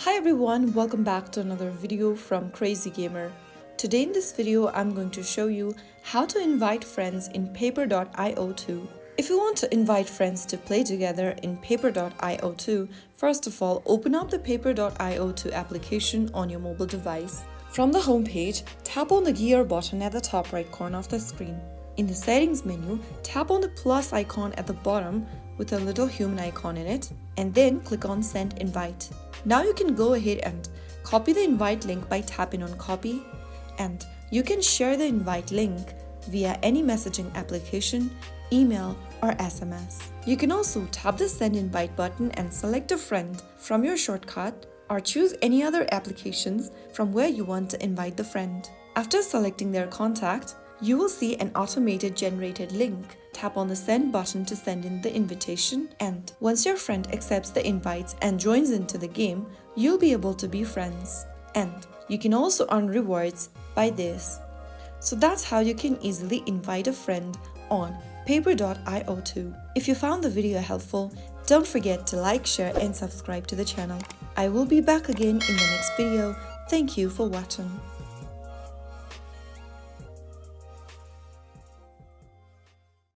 Hi everyone, welcome back to another video from Crazy Gamer. Today in this video, I'm going to show you how to invite friends in Paper.io 2. If you want to invite friends to play together in Paper.io 2, first of all, open up the Paper.io 2 application on your mobile device. From the home page, tap on the gear button at the top right corner of the screen. In the settings menu, tap on the plus icon at the bottom with a little human icon in it, and then click on Send Invite. Now you can go ahead and copy the invite link by tapping on copy, and you can share the invite link via any messaging application, email or SMS. You can also tap the send invite button and select a friend from your shortcut or choose any other applications from where you want to invite the friend. After selecting their contact, you will see an automated generated link. Tap on the send button to send in the invitation, and once your friend accepts the invites and joins into the game, you'll be able to be friends. And you can also earn rewards by this. So that's how you can easily invite a friend on Paper.io 2. If you found the video helpful, don't forget to like, share and subscribe to the channel. I will be back again in the next video. Thank you for watching.